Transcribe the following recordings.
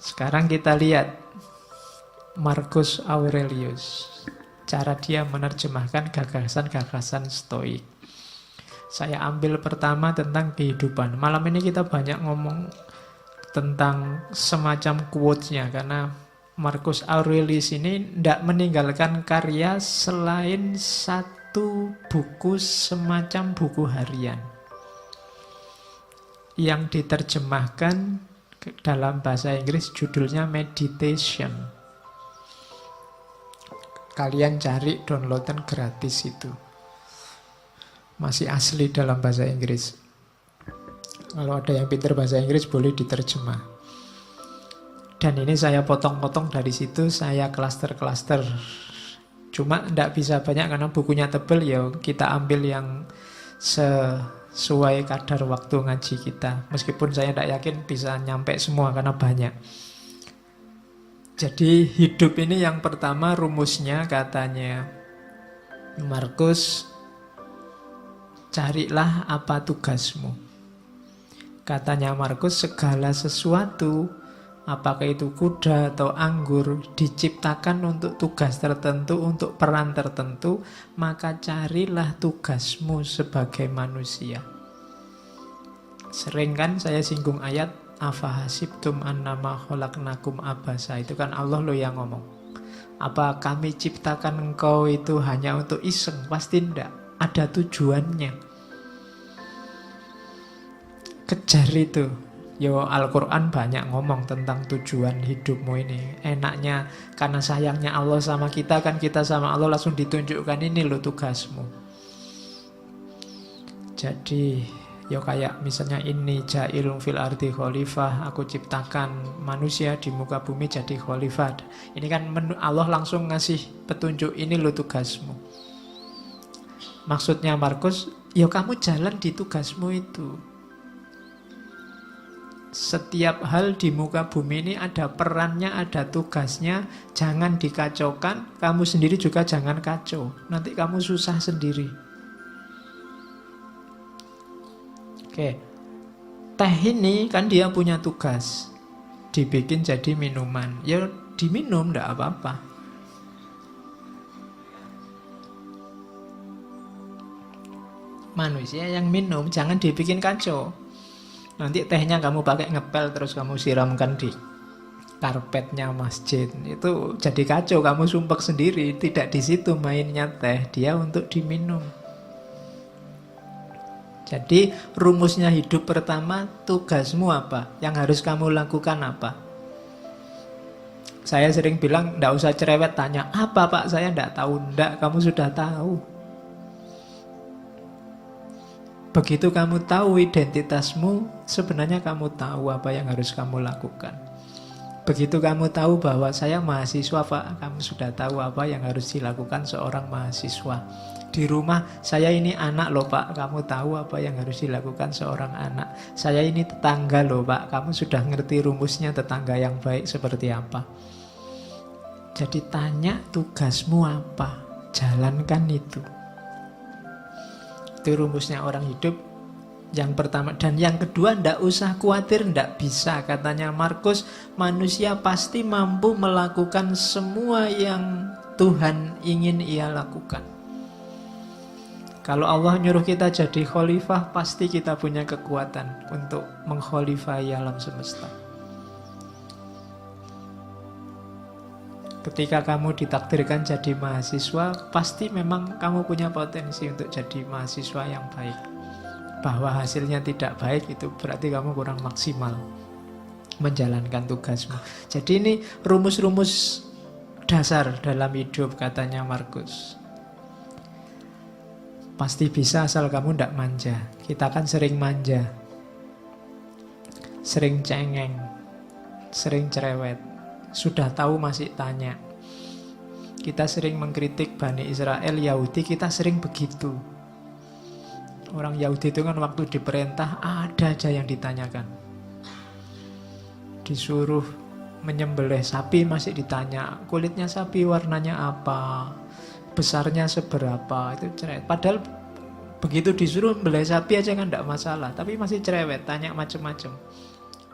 Sekarang kita lihat Marcus Aurelius, cara dia menerjemahkan gagasan-gagasan Stoik. Saya ambil pertama tentang kehidupan. Malam ini kita banyak ngomong tentang semacam quotes-nya, karena Marcus Aurelius ini tidak meninggalkan karya selain satu buku semacam buku harian yang diterjemahkan dalam bahasa Inggris, judulnya Meditation. Kalian cari, downloadan gratis itu. Masih asli dalam bahasa Inggris. Kalau ada yang pintar bahasa Inggris boleh diterjemah. Dan ini saya potong-potong dari situ, saya klaster-klaster. Cuma tidak bisa banyak karena bukunya tebal, ya kita ambil yang sesuai kadar waktu ngaji kita. Meskipun saya tidak yakin bisa nyampe semua karena banyak. Jadi hidup ini yang pertama rumusnya katanya Marcus, carilah apa tugasmu. Katanya Marcus, segala sesuatu, apakah itu kuda atau anggur, diciptakan untuk tugas tertentu, untuk peran tertentu, maka carilah tugasmu sebagai manusia. Sering kan saya singgung ayat afahasibtum annama khalaqnakum abasa, itu kan Allah loh yang ngomong. Apa kami ciptakan engkau itu hanya untuk iseng? Pasti tidak, ada tujuannya. Kejar itu. Yo, Al-Quran banyak ngomong tentang tujuan hidupmu ini. Enaknya karena sayangnya Allah sama kita, kan kita sama Allah langsung ditunjukkan, ini loh tugasmu. Jadi yo kayak misalnya ini ja'ilun fil ardi khalifah, aku ciptakan manusia di muka bumi jadi khalifah. Ini kan Allah langsung ngasih petunjuk, ini loh tugasmu. Maksudnya Marcus, yo kamu jalan di tugasmu itu. Setiap hal di muka bumi ini ada perannya, ada tugasnya. Jangan dikacaukan, kamu sendiri juga jangan kacau. Nanti kamu susah sendiri. Oke, teh ini kan dia punya tugas, dibikin jadi minuman. Ya diminum, enggak apa-apa. Manusia yang minum jangan dibikin kacau. Nanti tehnya kamu pakai ngepel terus kamu siramkan di karpetnya masjid, itu jadi kacau, kamu sumpek sendiri. Tidak di situ mainnya teh, dia untuk diminum. Jadi rumusnya hidup pertama, tugasmu apa? Yang harus kamu lakukan apa? Saya sering bilang, enggak usah cerewet tanya, apa Pak? Saya enggak tahu. Enggak, kamu sudah tahu. Begitu kamu tahu identitasmu, sebenarnya kamu tahu apa yang harus kamu lakukan. Begitu kamu tahu bahwa saya mahasiswa Pak, kamu sudah tahu apa yang harus dilakukan seorang mahasiswa. Di rumah, saya ini anak loh Pak, kamu tahu apa yang harus dilakukan seorang anak. Saya ini tetangga loh Pak, kamu sudah ngerti rumusnya tetangga yang baik seperti apa. Jadi tanya tugasmu apa, jalankan itu. Itu rumusnya orang hidup yang pertama. Dan yang kedua, ndak usah khawatir, ndak bisa. Katanya Marcus, manusia pasti mampu melakukan semua yang Tuhan ingin ia lakukan. Kalau Allah nyuruh kita jadi khalifah, pasti kita punya kekuatan untuk mengkhalifahi alam semesta. Ketika kamu ditakdirkan jadi mahasiswa, pasti memang kamu punya potensi untuk jadi mahasiswa yang baik. Bahwa hasilnya tidak baik, itu berarti kamu kurang maksimal menjalankan tugasmu. Jadi ini rumus-rumus dasar dalam hidup, katanya Marcus. Pasti bisa asal kamu tidak manja. Kita kan sering manja, sering cengeng, sering cerewet. Sudah tahu masih tanya. Kita sering mengkritik Bani Israel, Yahudi, kita sering begitu. Orang Yahudi itu kan waktu diperintah ada aja yang ditanyakan. Disuruh menyembelih sapi masih ditanya, kulitnya sapi warnanya apa, besarnya seberapa, itu cerewet. Padahal begitu disuruh membelih sapi aja kan tidak masalah, tapi masih cerewet, tanya macam-macam.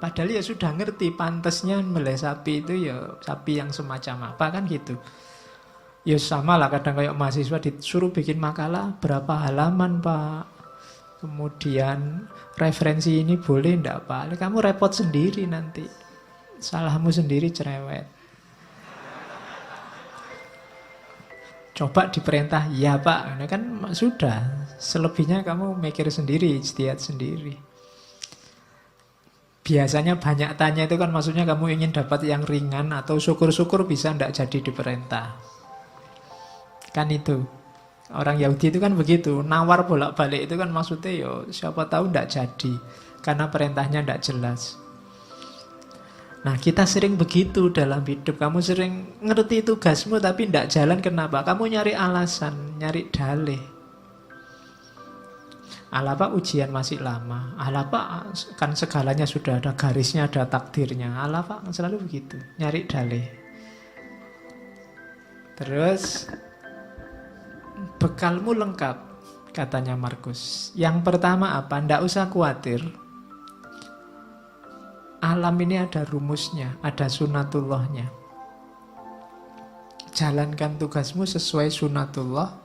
Padahal ya sudah ngerti pantasnya melih sapi itu ya sapi yang semacam apa kan gitu. Ya sama lah kadang kayak mahasiswa disuruh bikin makalah berapa halaman Pak. Kemudian referensi ini boleh enggak Pak? Kamu repot sendiri nanti. Salahmu sendiri cerewet. Coba diperintah, ya Pak. Nah, kan sudah. Selebihnya kamu mikir sendiri, ijtihad sendiri. Biasanya banyak tanya itu kan maksudnya kamu ingin dapat yang ringan atau syukur-syukur bisa enggak jadi diperintah. Kan itu. Orang Yahudi itu kan begitu. Nawar bolak-balik itu kan maksudnya yo siapa tahu enggak jadi. Karena perintahnya enggak jelas. Nah kita sering begitu dalam hidup. Kamu sering ngerti tugasmu tapi enggak jalan kenapa? Kamu nyari alasan, nyari dalih. Alah Pak ujian masih lama. Alah Pak kan segalanya sudah ada garisnya, ada takdirnya. Alah Pak selalu begitu, nyari dalih. Terus bekalmu lengkap, katanya Markus. Yang pertama apa? Nggak usah khawatir. Alam ini ada rumusnya, ada sunatullahnya. Jalankan tugasmu sesuai sunatullah.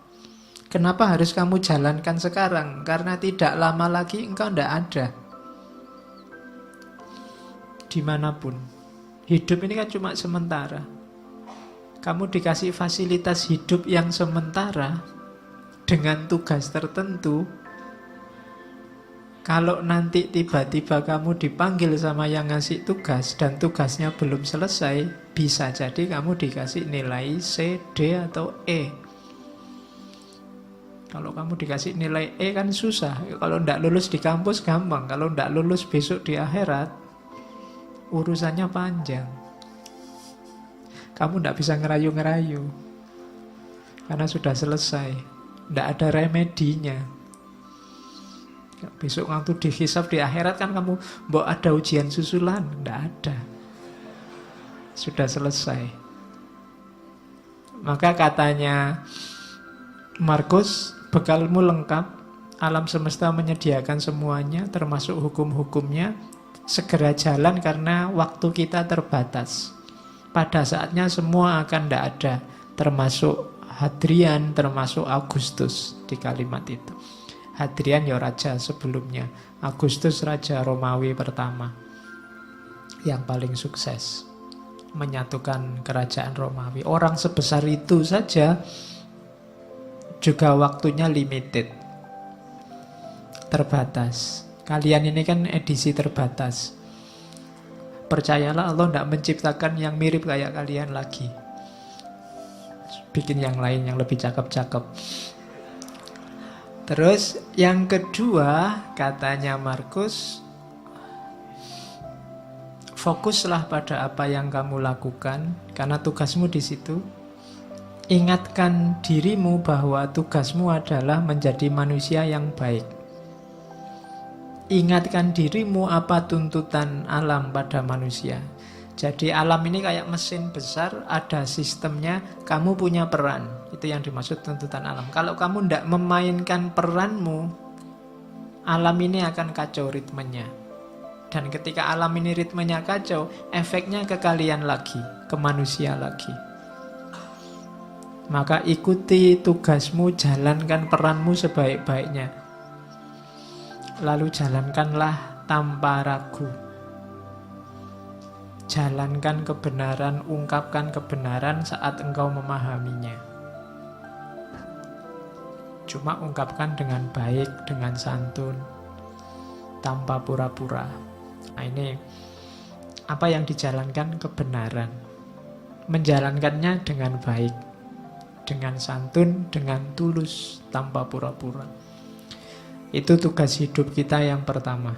Kenapa harus kamu jalankan sekarang? Karena tidak lama lagi engkau nggak ada. Dimanapun. Hidup ini kan cuma sementara. Kamu dikasih fasilitas hidup yang sementara dengan tugas tertentu. Kalau nanti tiba-tiba kamu dipanggil sama yang ngasih tugas dan tugasnya belum selesai, bisa jadi kamu dikasih nilai C, D, atau E. Kalau kamu dikasih nilai E kan susah. Kalau tidak lulus di kampus gampang. Kalau tidak lulus besok di akhirat, urusannya panjang. Kamu tidak bisa ngerayu-ngerayu. Karena sudah selesai. Tidak ada remedinya. Besok waktu dihisab di akhirat kan kamu mbok ada ujian susulan. Tidak ada. Sudah selesai. Maka katanya Markus, bekalmu lengkap, alam semesta menyediakan semuanya, termasuk hukum-hukumnya. Segera jalan karena waktu kita terbatas. Pada saatnya semua akan tidak ada, termasuk Hadrian, termasuk Augustus di kalimat itu. Hadrian ya raja sebelumnya, Augustus raja Romawi pertama, yang paling sukses menyatukan kerajaan Romawi. Orang sebesar itu saja juga waktunya limited, terbatas. Kalian ini kan edisi terbatas. Percayalah Allah tidak menciptakan yang mirip kayak kalian lagi. Bikin yang lain yang lebih cakep-cakep. Terus yang kedua katanya Markus, fokuslah pada apa yang kamu lakukan karena tugasmu di situ. Ingatkan dirimu bahwa tugasmu adalah menjadi manusia yang baik. Ingatkan dirimu apa tuntutan alam pada manusia. Jadi alam ini kayak mesin besar, ada sistemnya, kamu punya peran. Itu yang dimaksud tuntutan alam. Kalau kamu tidak memainkan peranmu, alam ini akan kacau ritmenya. Dan ketika alam ini ritmenya kacau, efeknya ke kalian lagi, ke manusia lagi. Maka ikuti tugasmu, jalankan peranmu sebaik-baiknya. Lalu jalankanlah tanpa ragu. Jalankan kebenaran, ungkapkan kebenaran saat engkau memahaminya. Cuma ungkapkan dengan baik, dengan santun, tanpa pura-pura. Nah ini apa yang dijalankan kebenaran. Menjalankannya dengan baik, dengan santun, dengan tulus, tanpa pura-pura. Itu tugas hidup kita yang pertama.